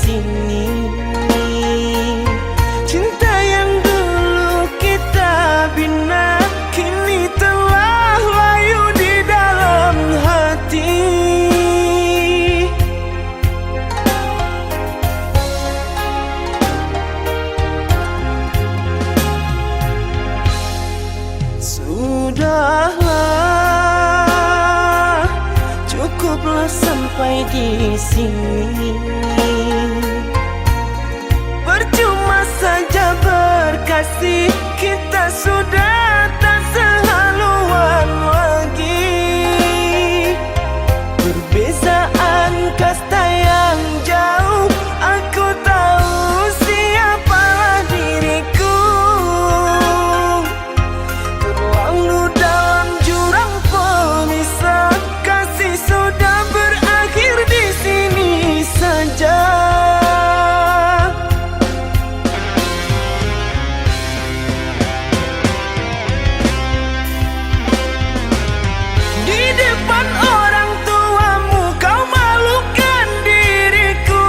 sini. Cinta yang dulu kita bina kini telah layu di dalam hati. Sudahlah, cukuplah sampai di sini. Percuma saja berkasih, kita sudah tak sehaluan lagi. Perbezaan kasta yang jauh, aku tahu siapalah diriku. Terlalu dalam jurang pemisah, kasih sudah berakhir di sini saja. Di depan orang tuamu kau malukan diriku.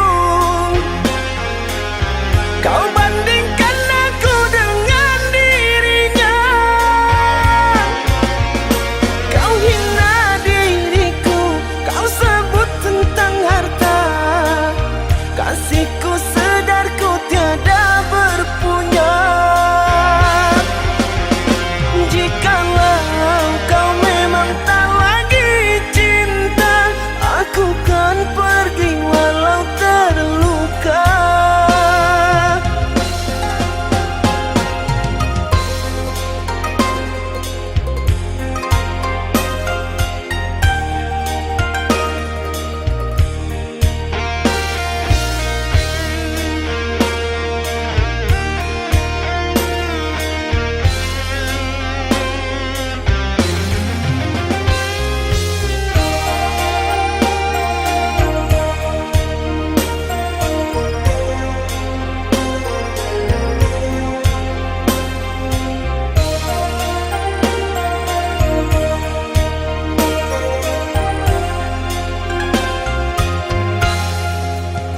Kau bandingkan aku dengan dirinya. Kau hina diriku, kau sebut tentang harta. Kasihku sedarku tiada berpunya. Jikalau kau memang tak lagi cinta, aku kan pergi walau terluka.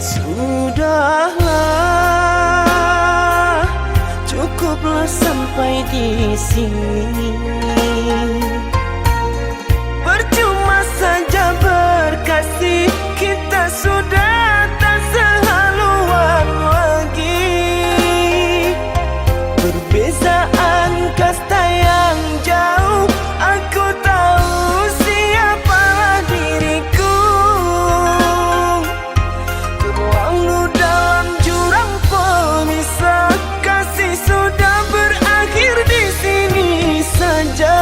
Sudahlah, cukuplah sampai di sini. Percuma saja berkasih, kita sudah tak sehaluan lagi. Perbezaan kasta yang jauh, aku tahu siapalah diriku. Terlalu dalam jurang pemisah, kasih sudah berakhir di sini saja.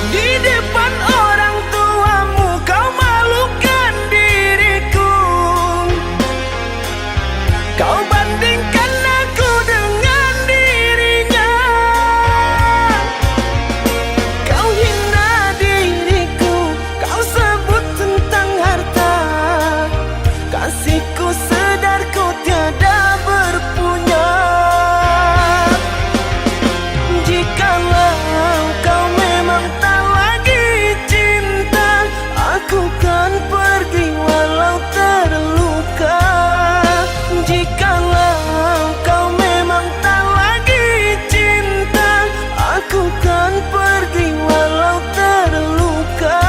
Di depan orang tuamu kau malukan diriku. Kau bandingkan aku dengan dirinya. Kau hina diriku, kau sebut tentang harta. Kasihku sedarku tiada berpunya. Jikalau kau memang tak lagi cinta, aku kan pergi walau terluka. Jikalau kau memang tak lagi cinta, aku kan pergi walau terluka.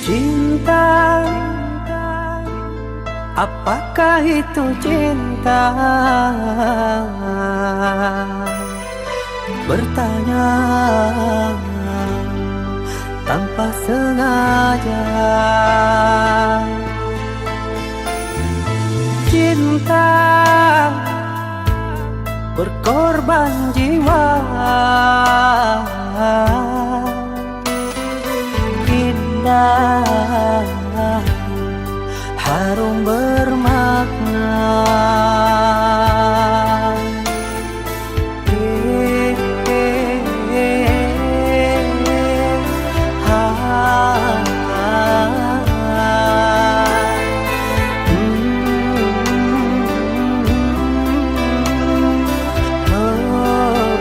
Cinta Apakah itu cinta? Bertanya tanpa sengaja. Cinta berkorban jiwa, indah, harum bermakna.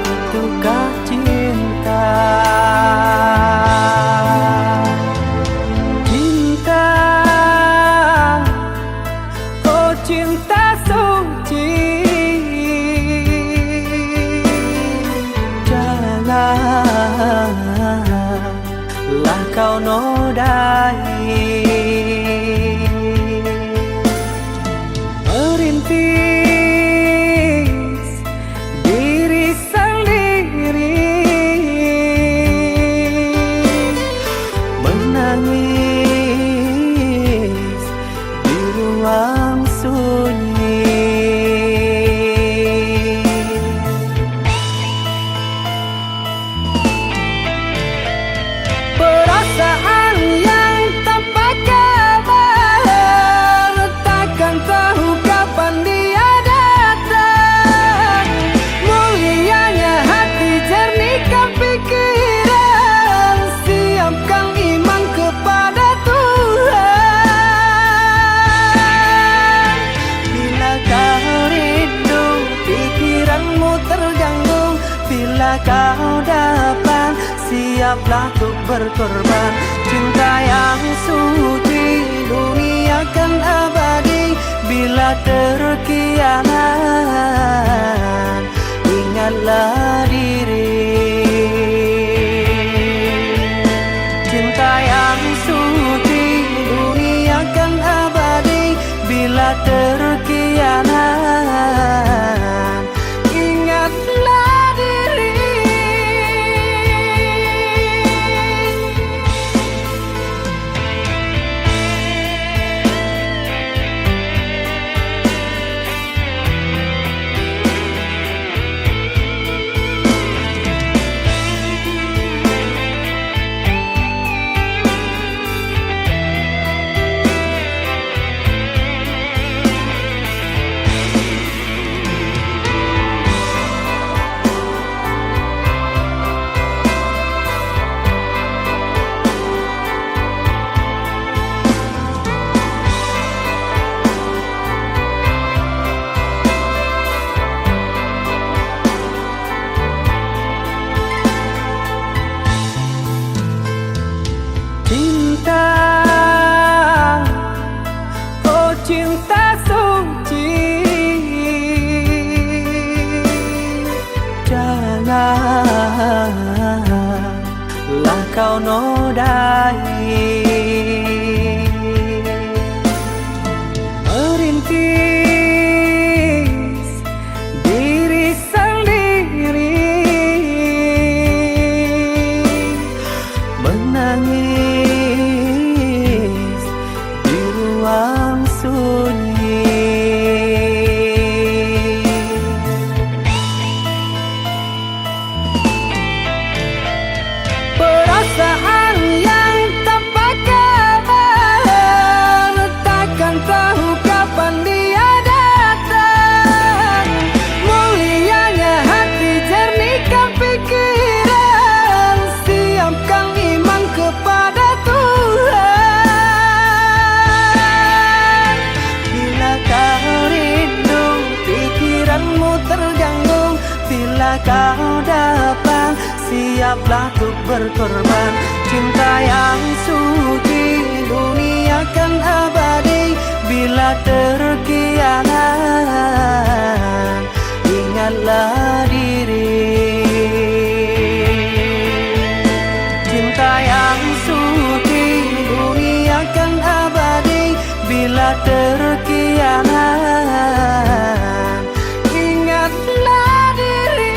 Betulkah cinta? Cinta, oh cinta suci, janganlah kau nodai. Merintis diri sendiri, menangis di ruang sunyi. Perasaan yang tanpa kabar, takkan tahu kapan dia datang. Mulianya hati, jernihkan pikiran, siapkan iman kepada Tuhan. Bila kau rindu, pikiranmu terganggu, bila kau dapat, siaplah untuk berkorban. Cinta yang suci, dunia kan abadi. Bila terkianat, ingatlah diri. Cinta yang suci, dunia kan abadi. Bila terkianat, ingatlah diri. Cinta, oh cinta suci, janganlah kau nodai. Merintis diri sendiri, menangis di ruang sunyi. Perasaan yang tanpa kabar, takkan tahu kapan dia datang. Mulianya hati, jernihkan pikiran, siapkan iman kepada Tuhan. Bila kau rindu, pikiranmu terganggu, bila kau dapat, siaplah untuk berkorban. Cinta yang suci, dunia kan abadi. Bila terkianat, ingatlah diri. Cinta yang suci, dunia kan abadi. Bila bila terkianat, ingatlah diri.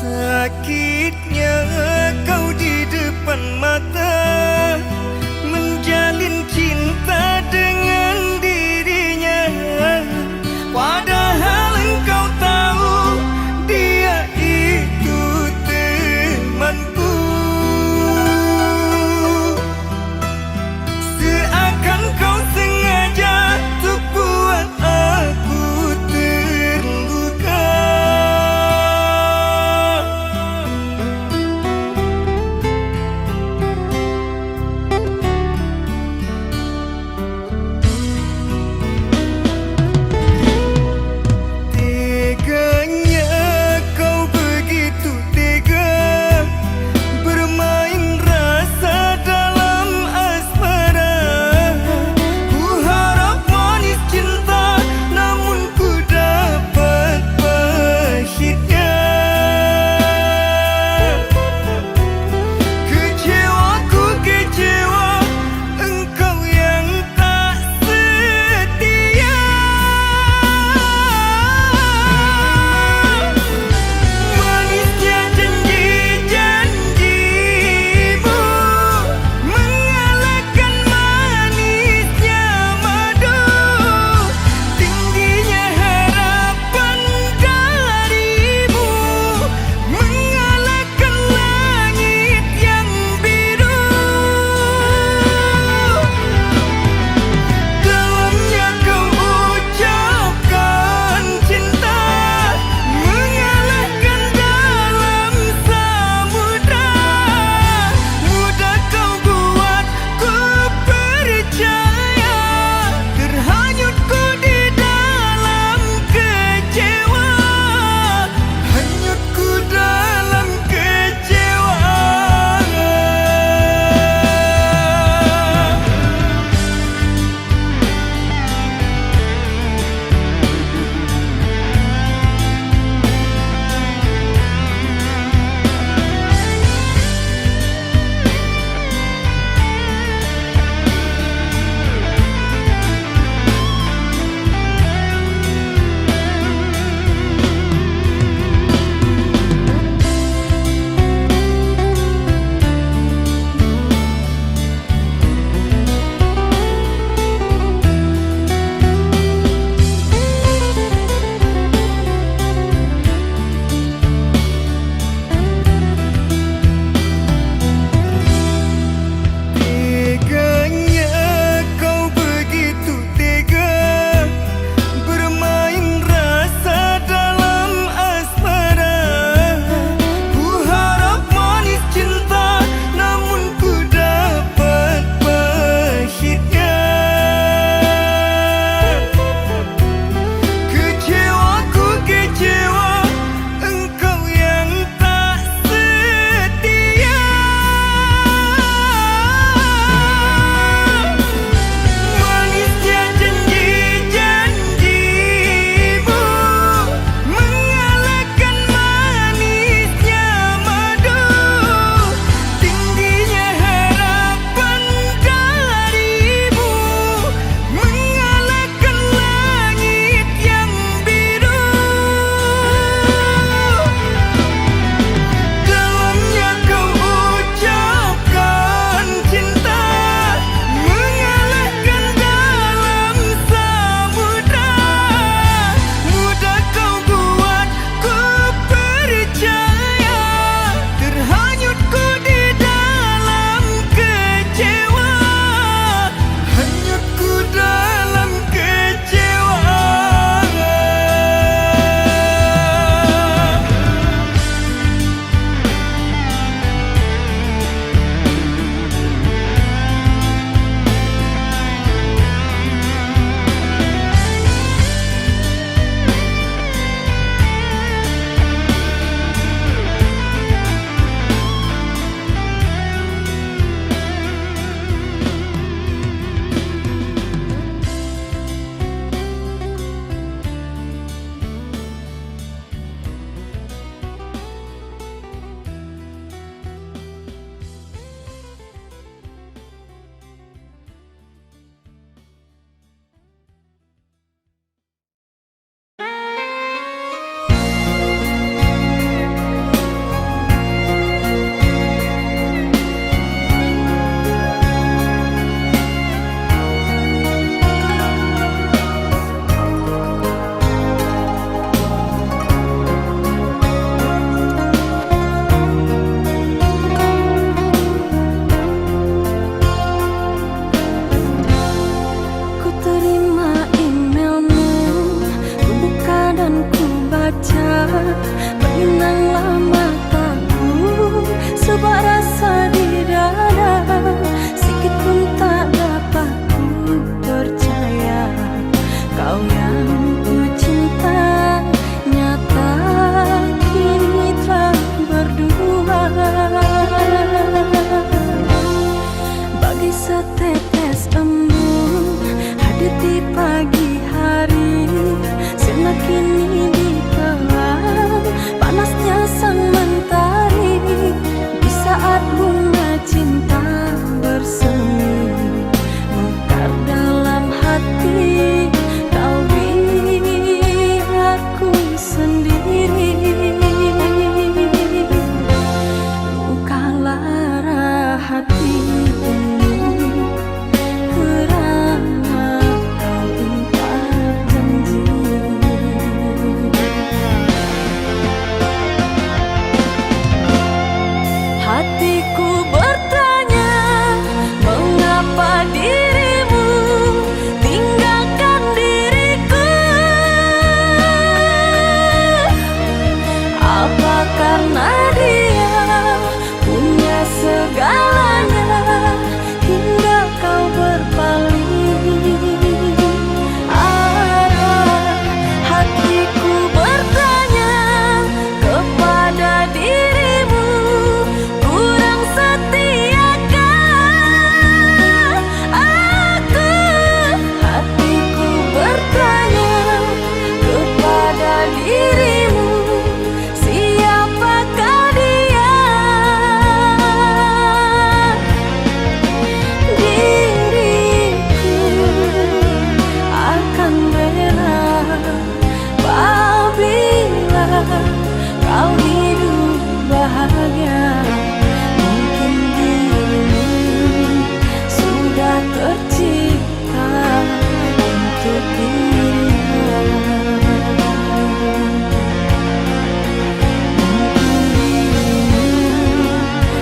Sakitnya kau di depan mata menjalin cinta dengan dirinya, padahal engkau tahu dia itu temanku. Seakan kau sengaja untuk buat aku terluka. karena dia punya segalanya hingga kau berpaling arah. Hatiku bertanya kepada dirimu, kurang setiakah aku? Hatiku bertanya kepada dirimu, siapakah dia? Diriku akan rela apabila kau hidup bahagia. Mungkin dirimu sudah tercipta untuk dirinya.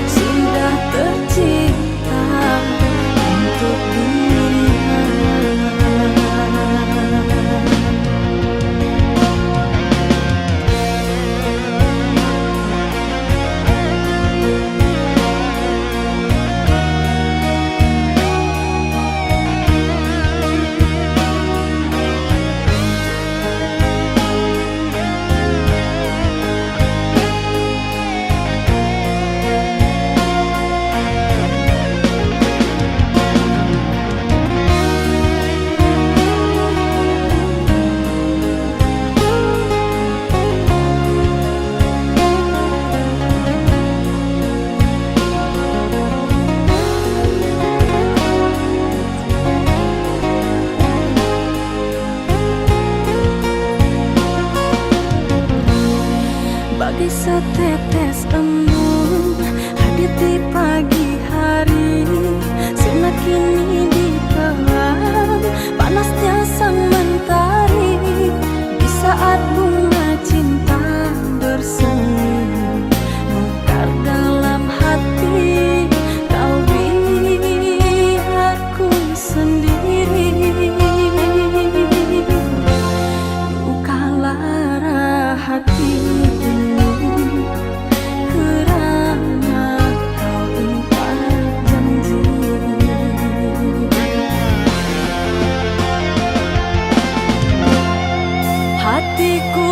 Sudah tercipta untuk dirinya. Bagi setetes embun hadir di pagi hari, sinar kini ditelan panasnya sang mentari. Di saat bunga cinta bersemi mekar dalam hati, kau biarku sendiri. Duka lara hati hatiku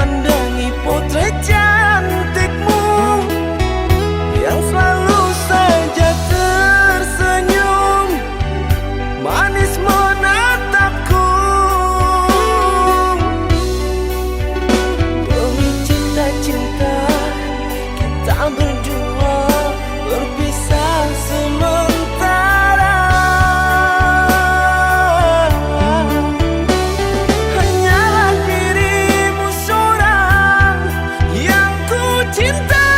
memandangi potret cantikmu yang selalu saja tersenyum manis menatapku. Demi cinta-cinta kita berdua berpisah sementara. Hanyalah dirimu seorang yang ku cinta.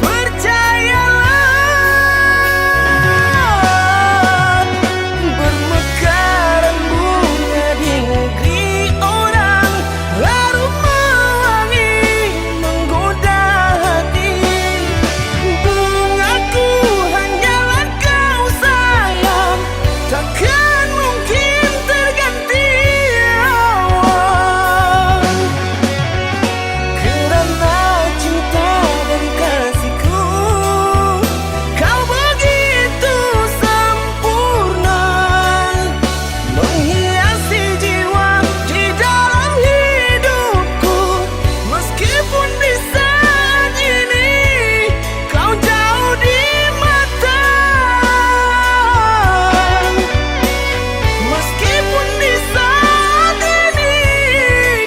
Percayalah, bermekaran bunga di negeri orang, aroma wangi menggoda hati. Bungaku hanyalah kau sayang, takkan mungkin terganti. Kerana cinta dan kasihku, kau begitu sempurna, menghiasi jiwa di dalam hidupku. Meskipun di saat ini kau jauh di mata, meskipun di saat ini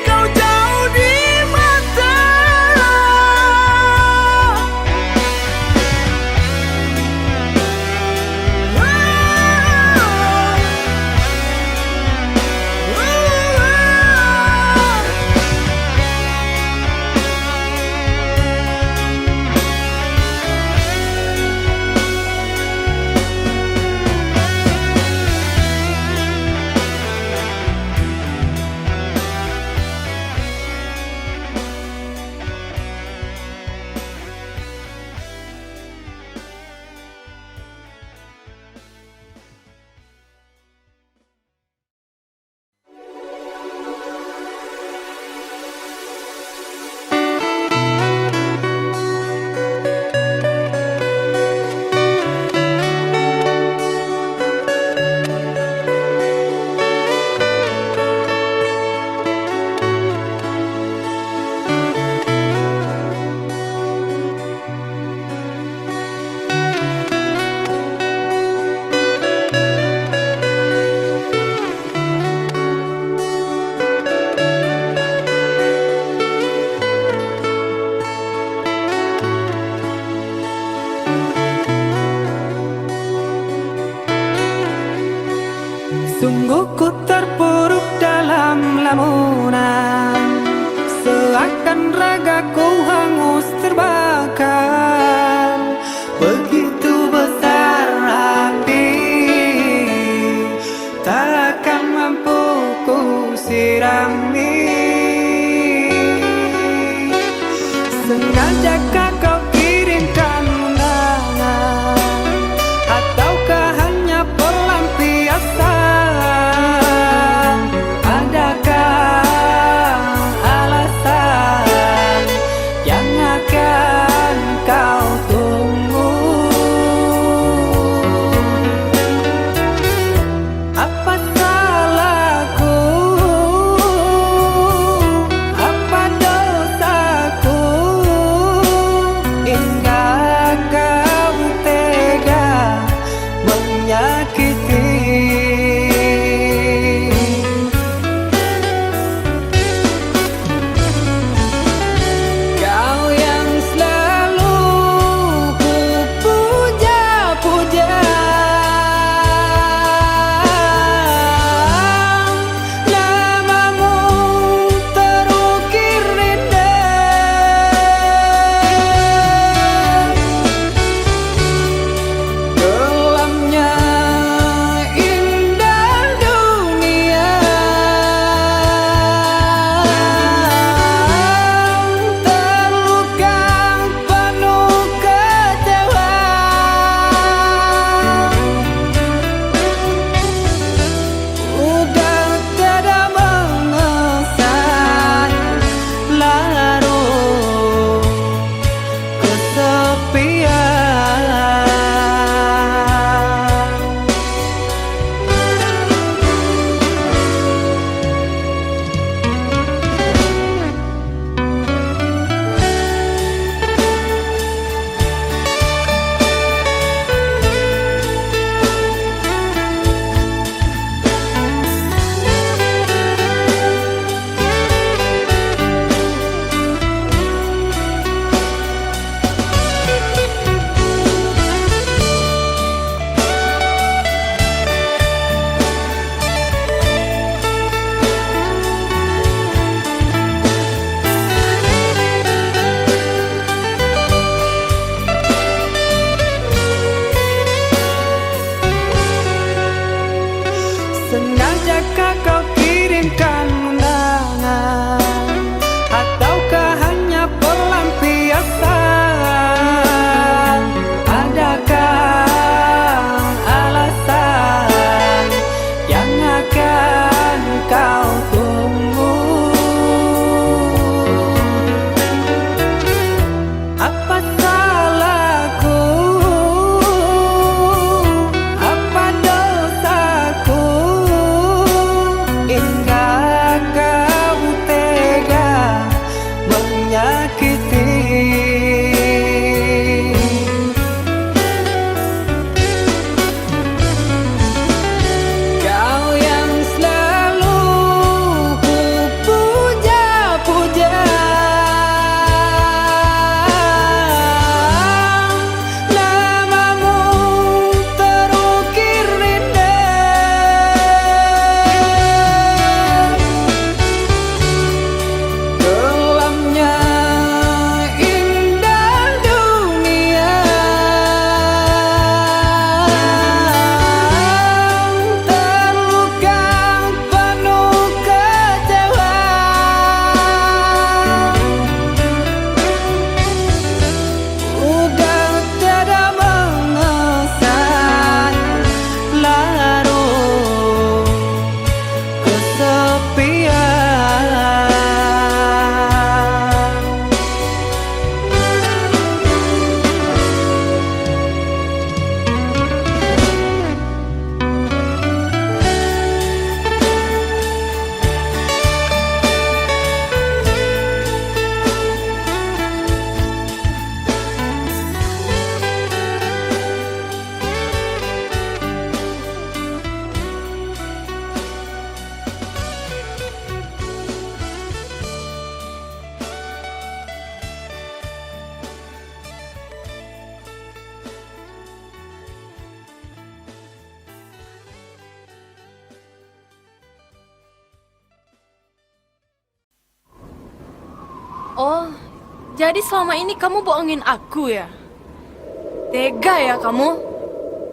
kau jauh di mata. Sungguh ku terpuruk dalam lamunan, seakan ragaku hangus terbakar. Begitu besar hati, takkan mampu ku sirami. Sengajakah kau kirimkan undangan, ataukah hanya pelampiasan? Adakah alasan yang akan kau tunggu? Apa salahku Oh, jadi selama ini kamu bohongin aku ya? Tega ya kamu?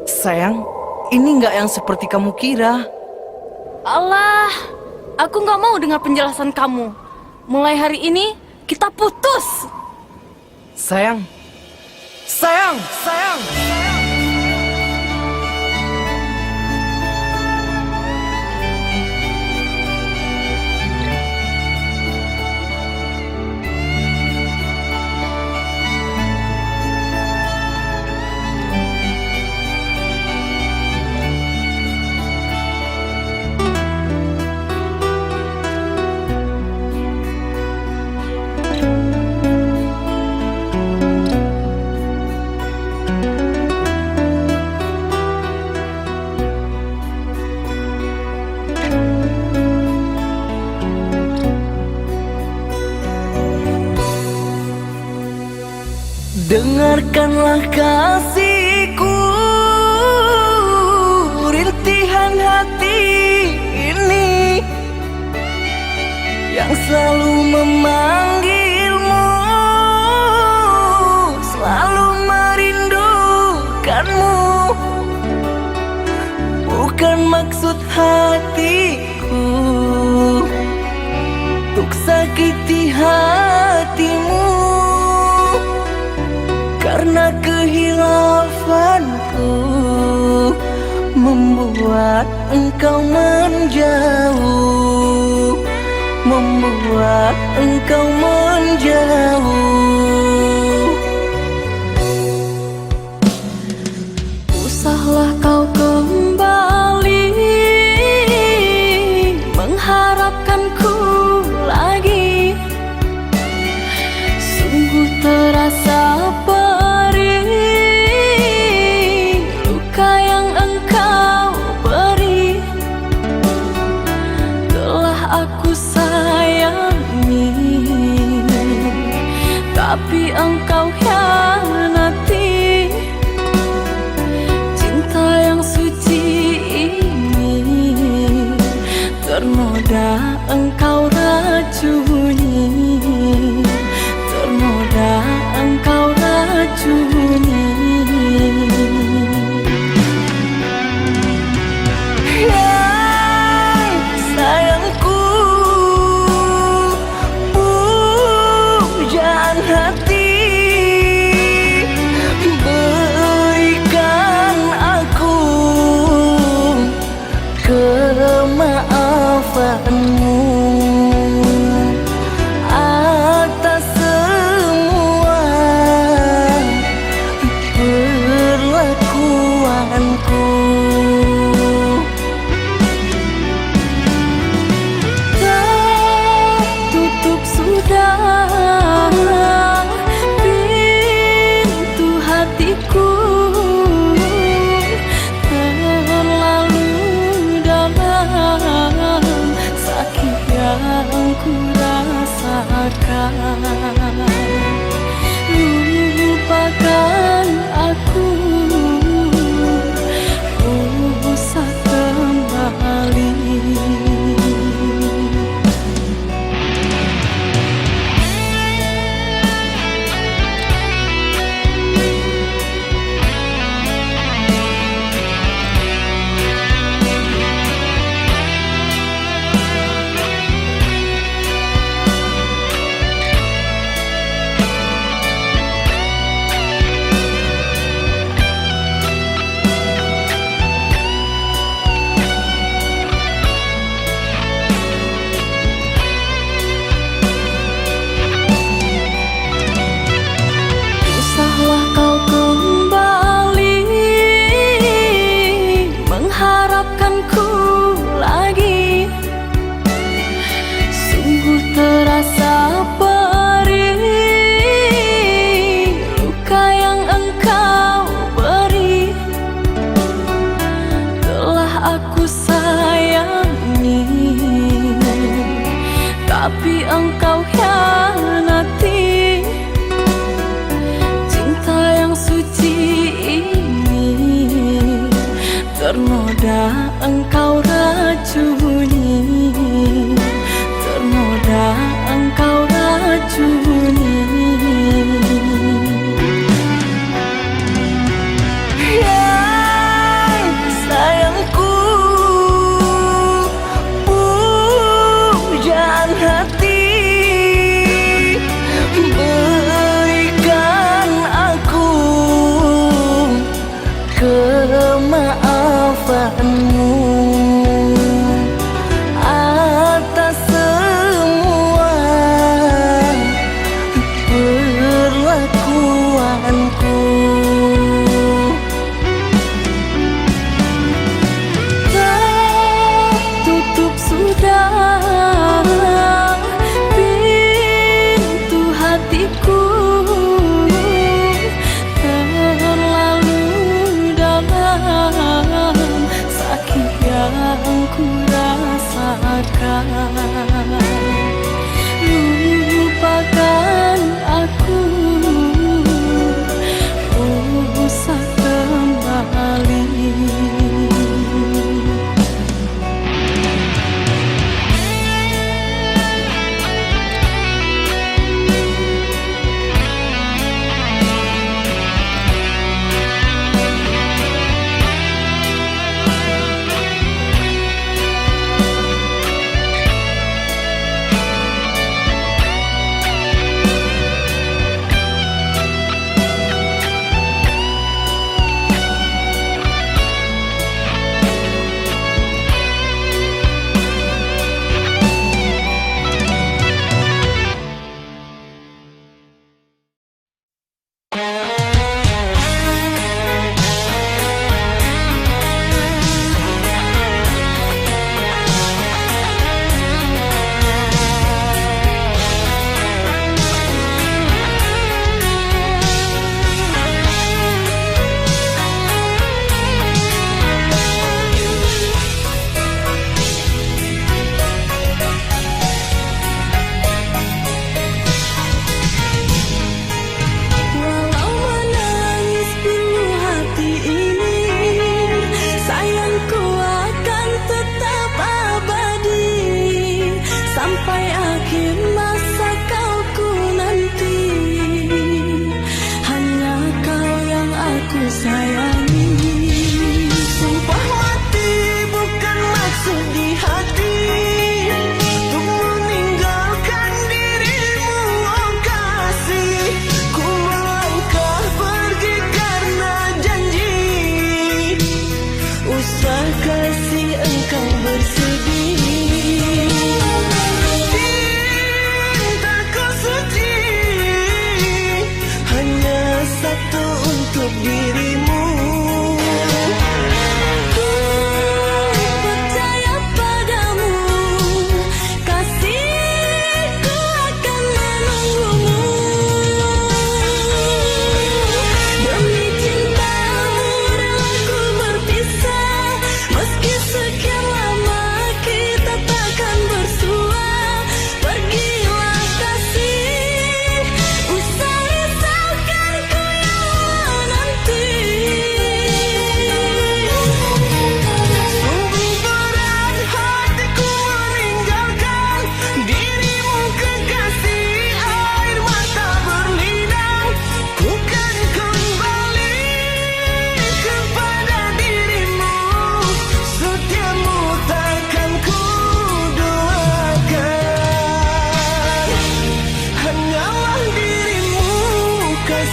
Sayang, ini nggak yang seperti kamu kira. Alah, aku nggak mau dengar penjelasan kamu. Mulai hari ini, kita putus. Sayang, sayang, sayang. Dengarkanlah kasihku, rintihan hati ini yang selalu memanggilmu, selalu merindukanmu. Bukan maksud hatiku untuk sakiti hatimu, karena kehilafanku membuat engkau menjauh, membuat engkau menjauh. Usahlah kau kembali mengharapkanku lagi. Sungguh terasa perih luka yang engkau beri. Telah aku sayangi, tapi engkau hianati. Cinta yang suci ini ternoda engkau racuni, ternoda engkau racuni. Yang sayangku, pujaan hati, berikan aku kemaafanmu atas semua perlakuanku. Tertutup sudah pintu hatiku, terlalu dalam sakit yang ku rasakan. Lupakan aku, usah kembali. Usahlah kau kembali mengharapkanku lagi. Sungguh terasa perih luka yang engkau beri. Telah aku sayangi, tapi engkau hianati. Cinta yang suci ini ternoda engkau racuni, ternoda engkau racuni.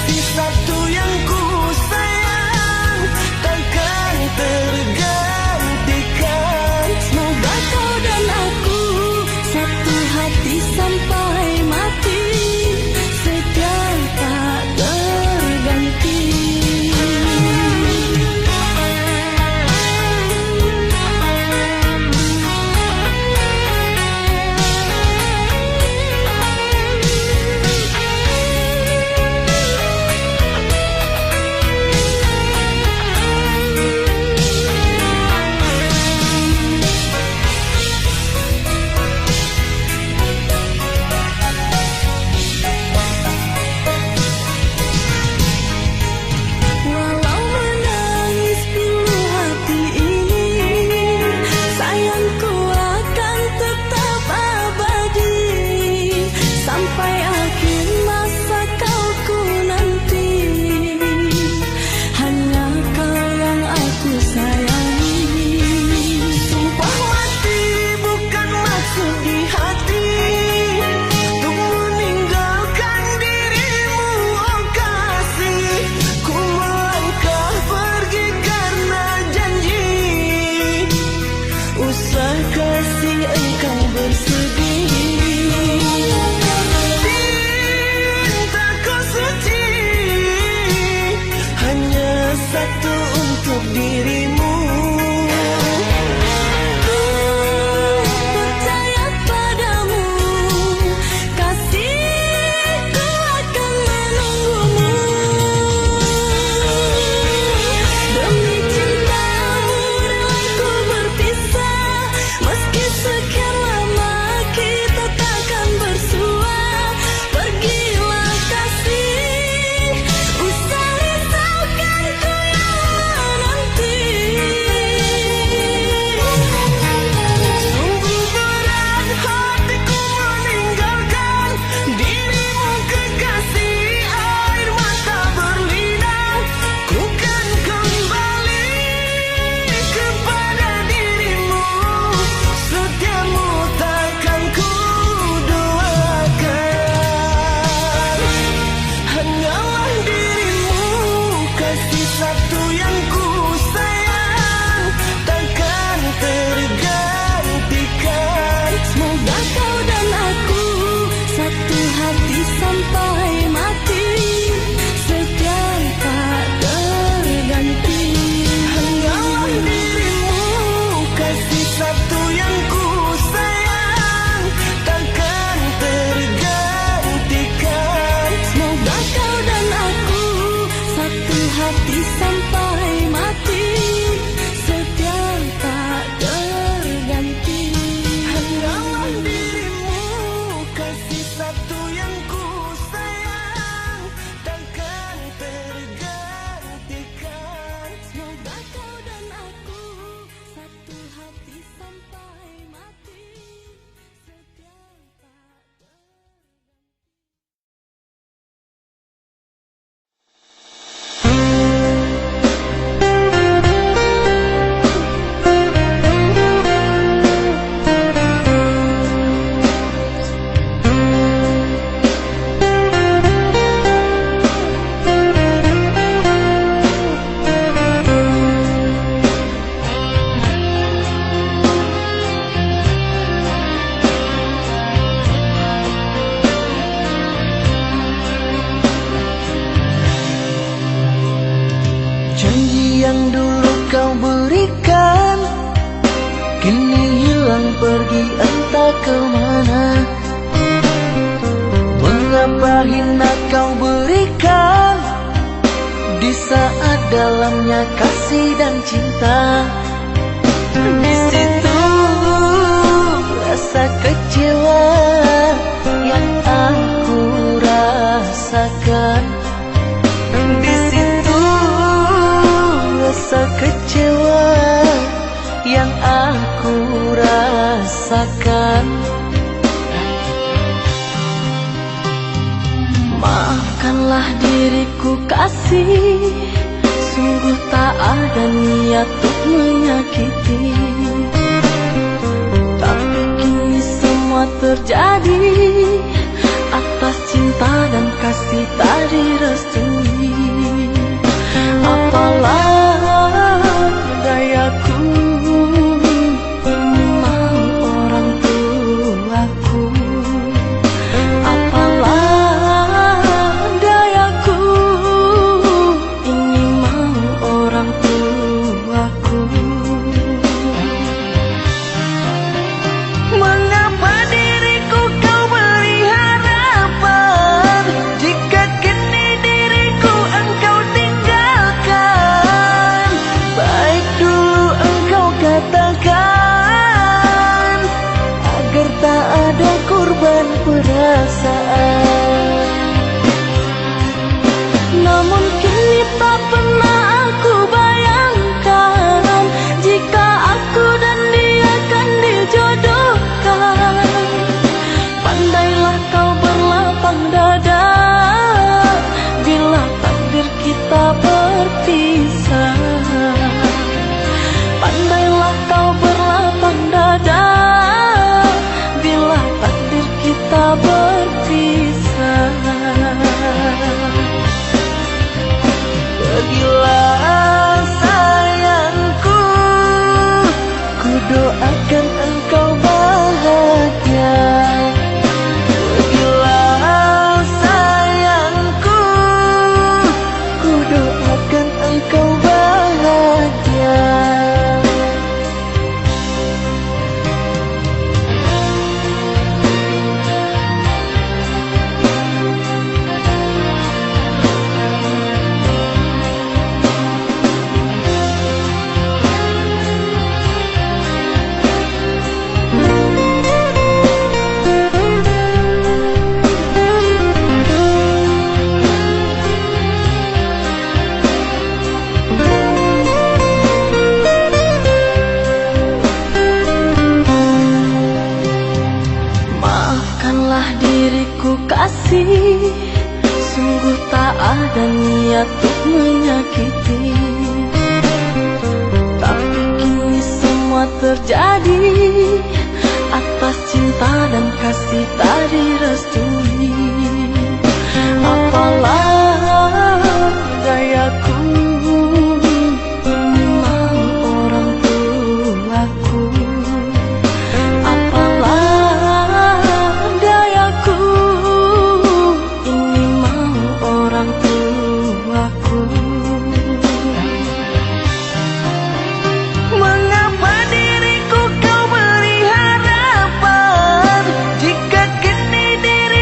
kasih satu yang ku sayang takkan tergantikan. Semoga kau dan aku satu hati sampai mati, setia tak terganti. Walau menangis pilu hati ini, sayangku akan tetap abadi sampai akhir masa kau ku nanti. Hanya kau yang aku sayangi. Sumpah mati bukan maksud di hati untuk meninggalkan dirimu, oh kasih. Ku melangkah pergi karena janji, usah kasih engkau bersedih. Cintaku suci hanya satu untuk dirimu. Percaya padamu, kasihku akan menunggumu. Demi cintamu rela ku berpisah, meski sekian lama kita takkan bersua. Pergilah kasih, usah risaukan ku yang menanti. Sungguh berat hatiku meninggalkan dirimu kekasih, air mata berlinang. Ku kan kembali kepada dirimu, setiamu takkan ku duakan. Hanyalah dirimu, kasih satu yang ku sayang takkan tergantikan. Semoga kau dan aku satu hati sampai mati, setia tak terganti. Hanyalah dirimu, kasih satu yang ku sayang takkan tergantikan. Semoga kau dan aku satu hati sampai mati, setia tak terganti. Hanyalah dirimu, kasih satu yang ku sayang takkan tergantikan. Semoga kau dan aku satu hati sampai mati, setia tak Janji yang dulu kau berikan kini hilang pergi entah kemana. Mengapa hina kau berikan di saat dalamnya kasih dan cinta. Di situ rasa kecewa yang aku rasakan. Di situ rasa kecewa yang aku rasakan. Maafkanlah diriku kasih, sungguh tak ada niat untuk menyakiti. Tapi kini semua terjadi atas cinta dan kasih kasih tak direstui. Apalah dayaku, ini mau orang tuaku. Apalah dayaku, ini mau orang tuaku. Mengapa diriku kau beri harapan, jika kini diriku engkau tinggalkan? Baik dulu engkau katakan, agar tak ada korban perasaan. Namun kini tak pernah aku bayangkan, jika aku dan dia akan dijodohkan. Pandailah kau berlapang dada, bila takdir kita berpisah. Pandailah kau berlapang dada, bila takdir kita berpisah. Pergilah sayangku, ku doakan engkau bahagia. Pergilah sayangku, ku doakan engkau bahagia. Maafkanlah diriku kasih, sungguh tak ada niat untuk menyakiti. Tapi kini semua terjadi atas cinta dan kasih tak direstui. Apalah dayaku, ini mau orang tuaku. Apalah dayaku, ini mau orang tuaku. Mengapa diriku kau beri harapan, jika kini diri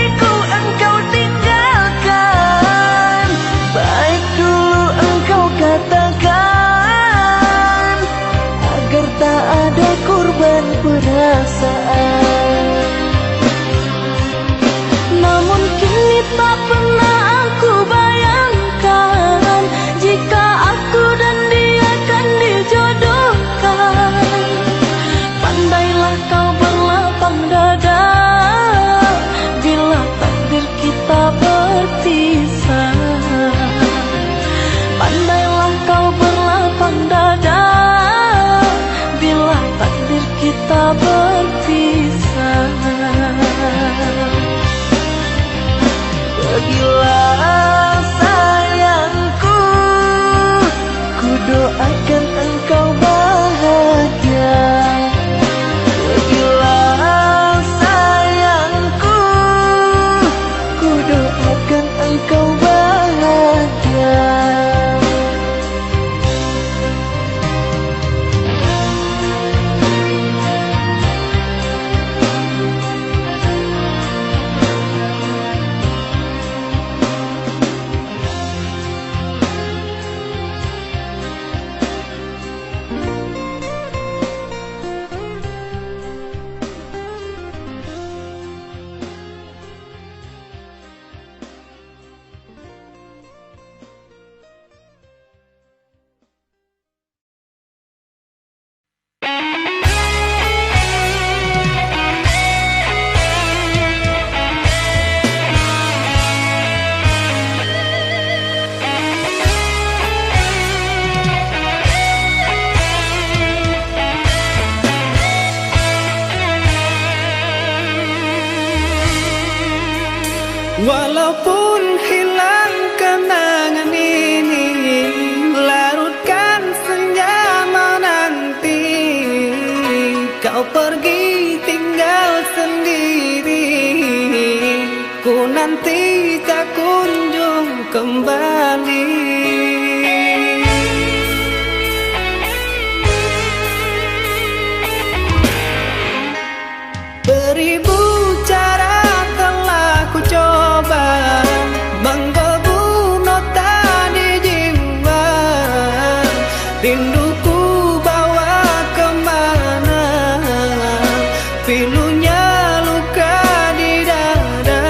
Walaupun hilang kenangan ini, larutkan senja menanti. Kau pergi tinggal sendiri, ku nanti tak kunjung kembali. Beribu cara telah ku coba menggebu nota di jiwa. Rinduku bawa kemana, pilunya luka di dada.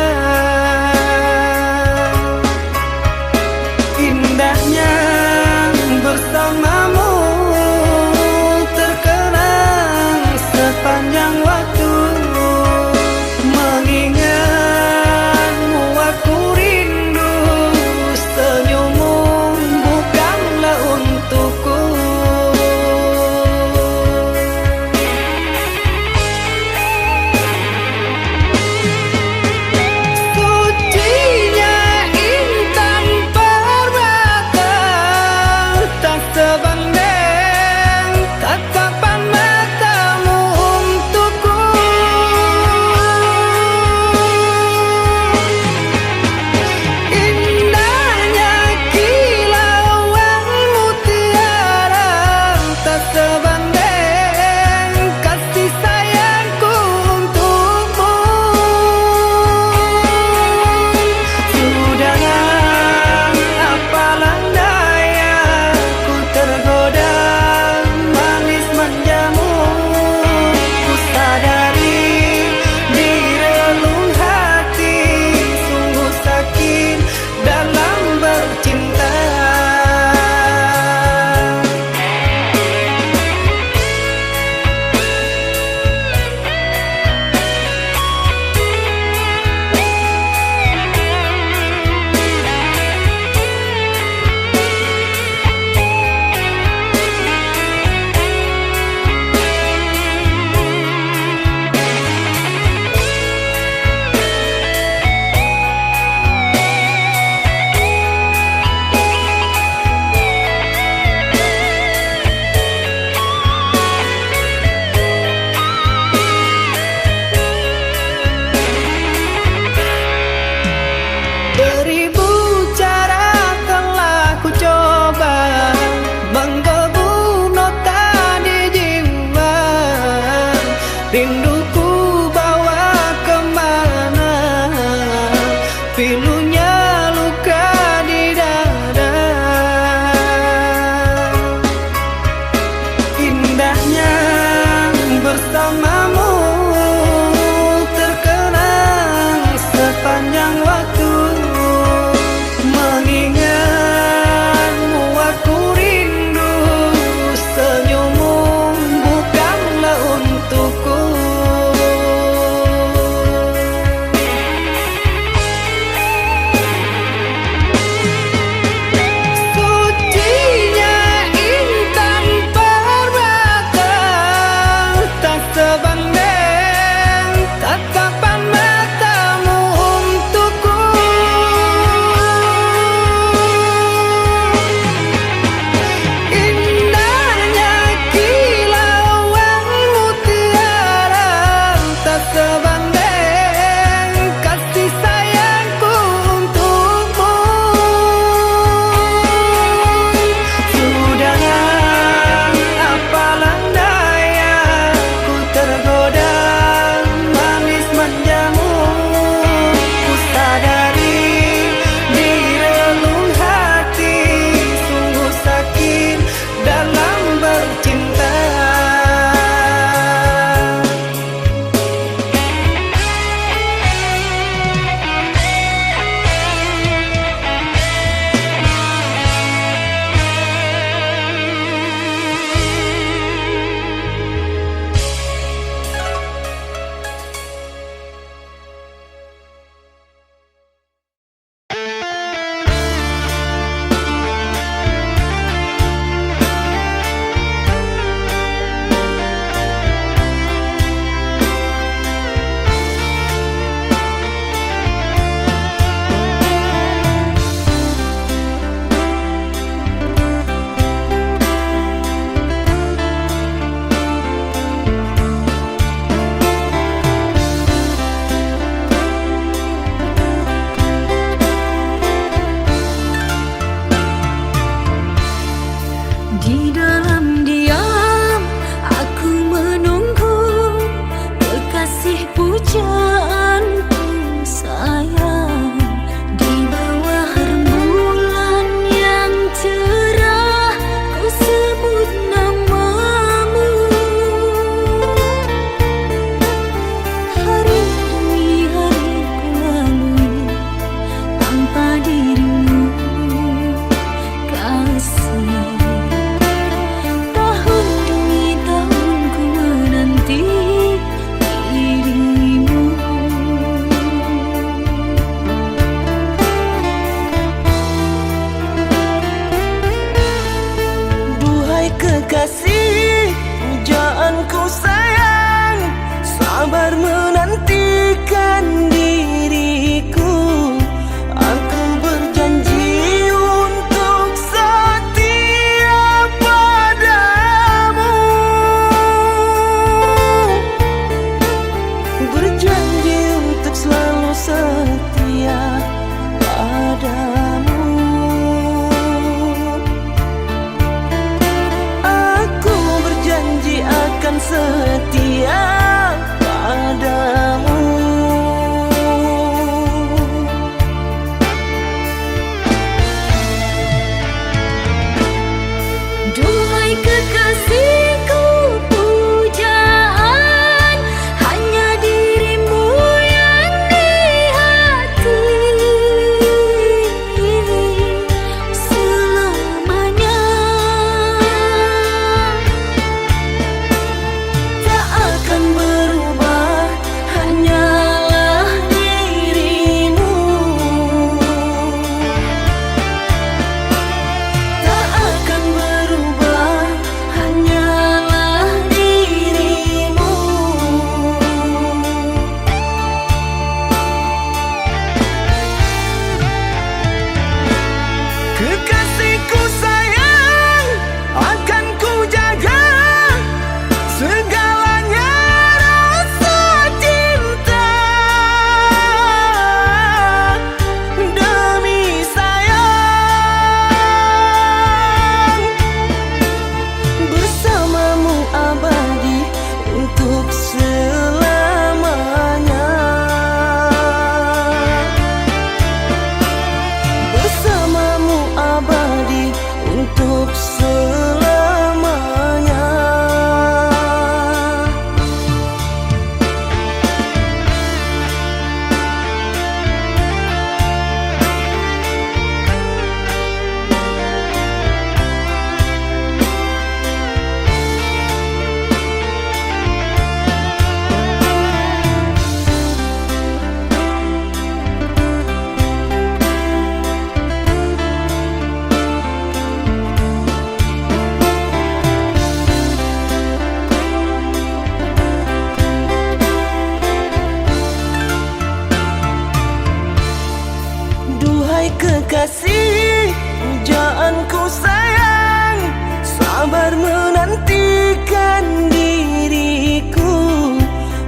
kekasih, pujaanku sayang, sabar menantikan diriku.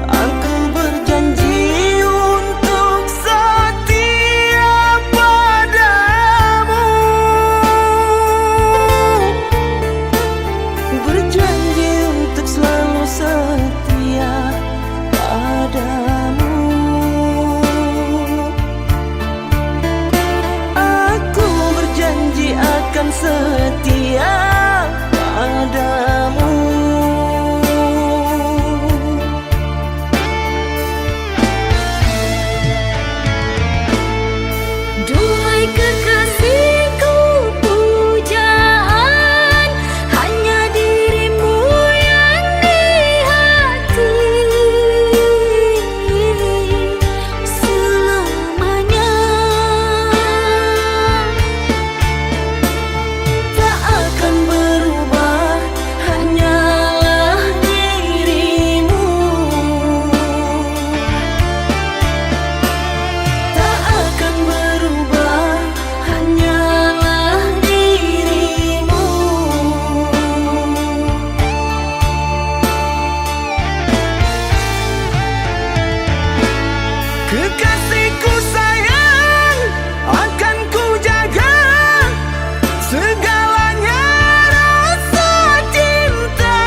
Aku berjanji untuk setia padamu, berjanji untuk selalu setia padamu. Aku berjanji akan setia padamu. Duhai kekasihku, pujaan hanya dirimu yang di hati selamanya. Tak akan berubah, hanyalah dirimu. Tak akan berubah, hanyalah dirimu. Kekasihku sayang, akan ku jaga segalanya rasa cinta.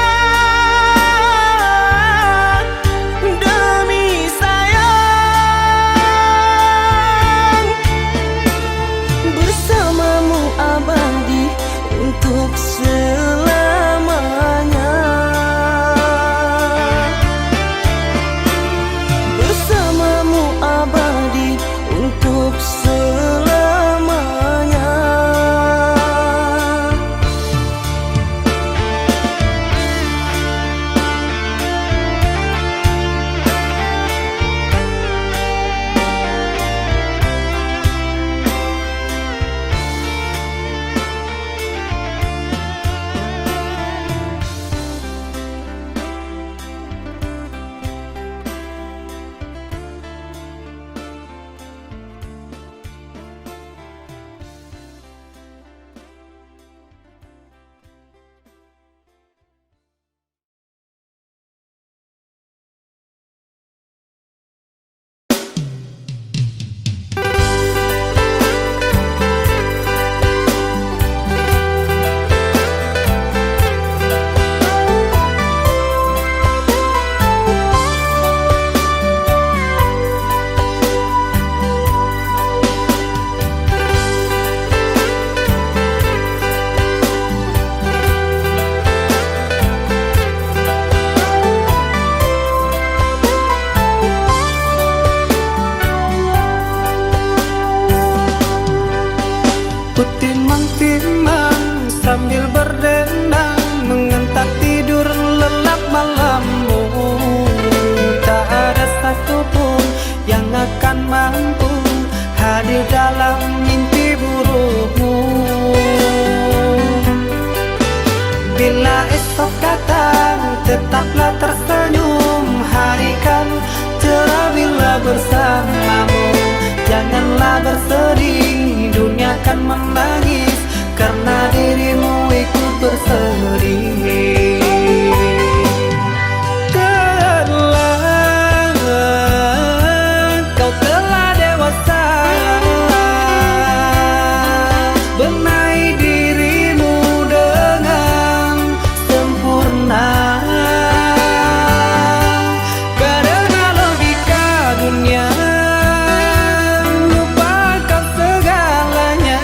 Demi sayang, bersamamu abadi untuk selamanya. Bersamamu abadi untuk selamanya. Timang-timang sambil berdendang, mengentak tidur lelap malammu. Tak ada satupun yang akan mampu hadir dalam mimpi burukmu. Bila esok datang, tetaplah tersenyum. Hari kan cerah bila bersamamu. Janganlah bersedih, dunia kan menangis karena dirimu ikut bersedih. Kau telah dewasa, benahi dirimu dengan sempurna. Karena logika dunia lupakan segalanya.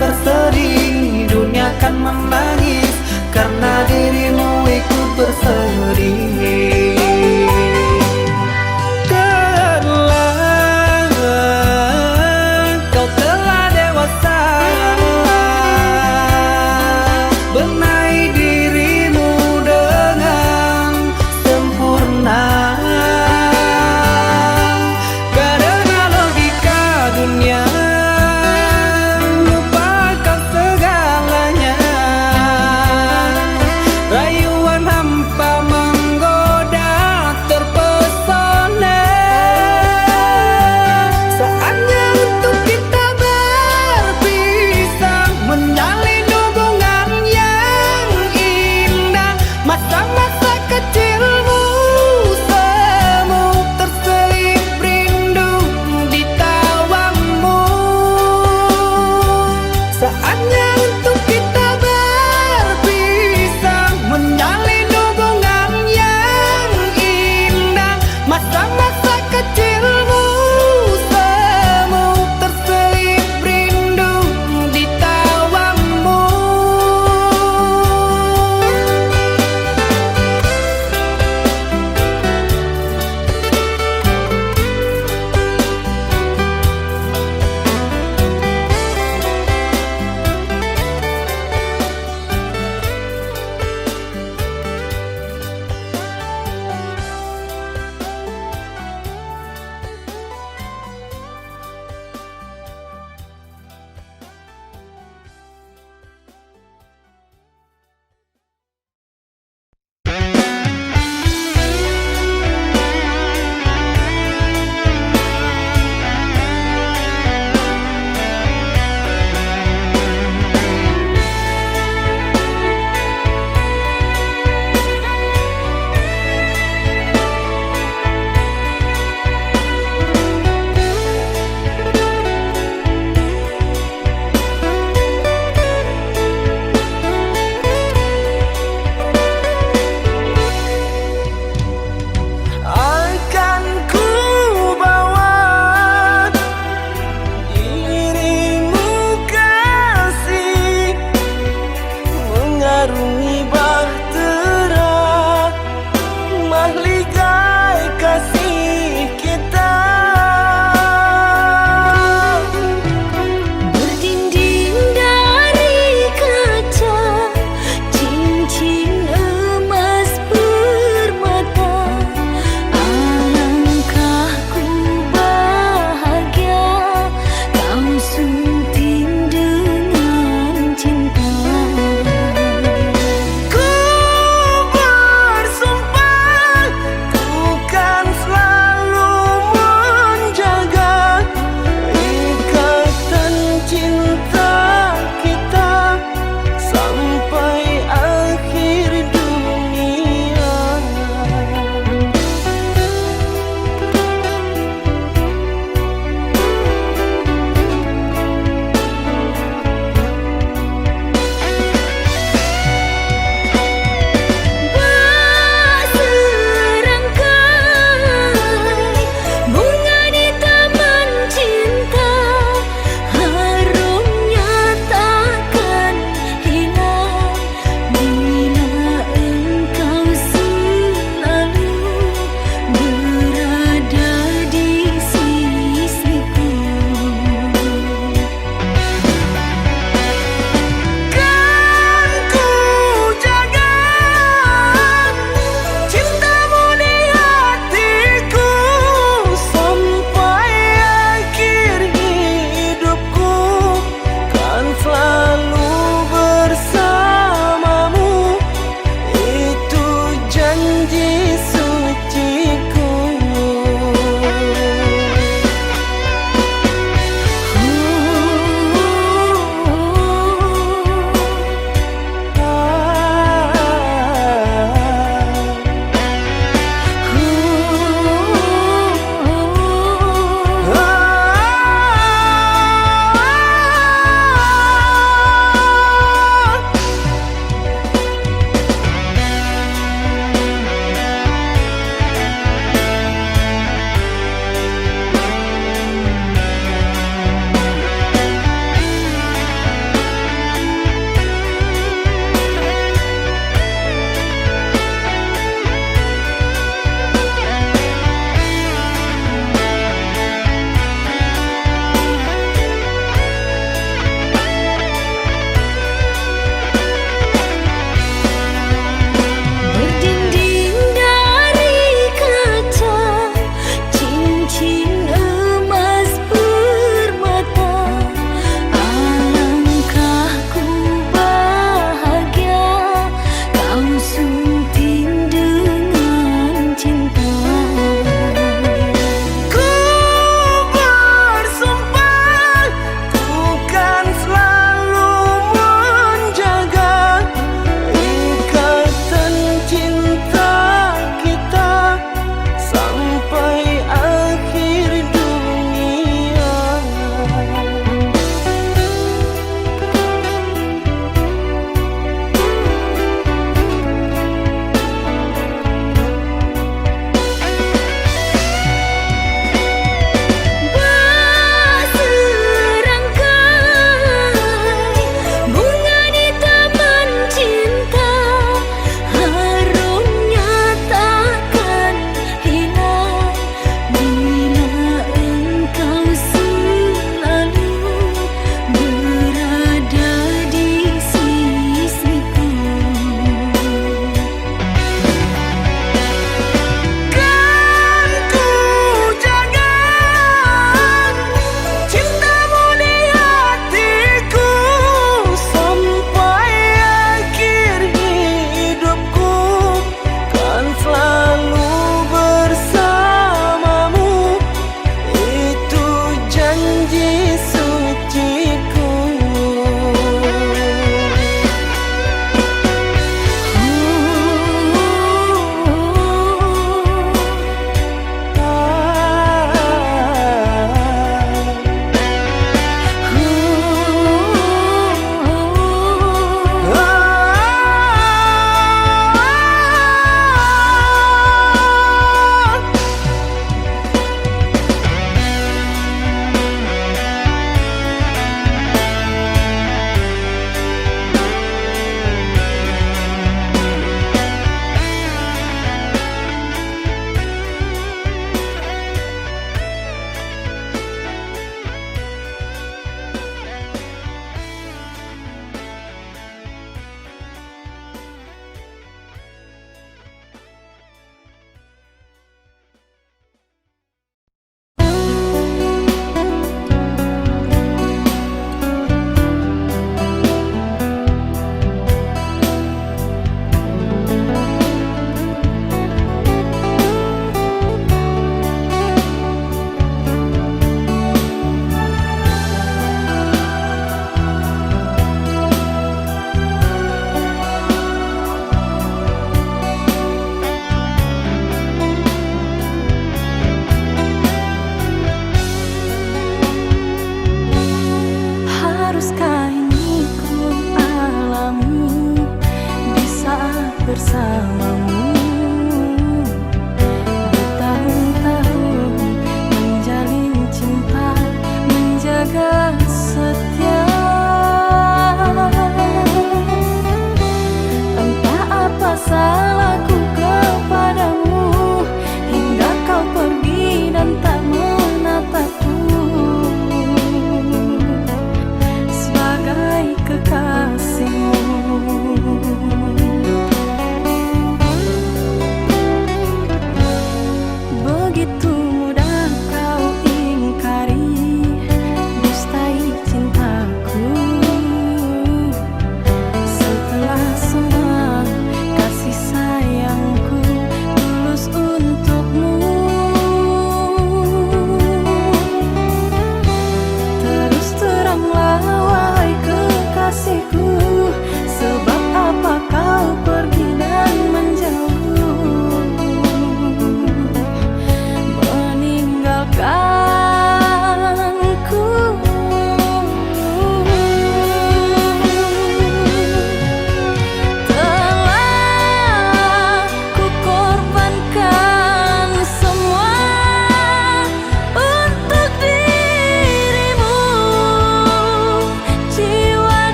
bersedih.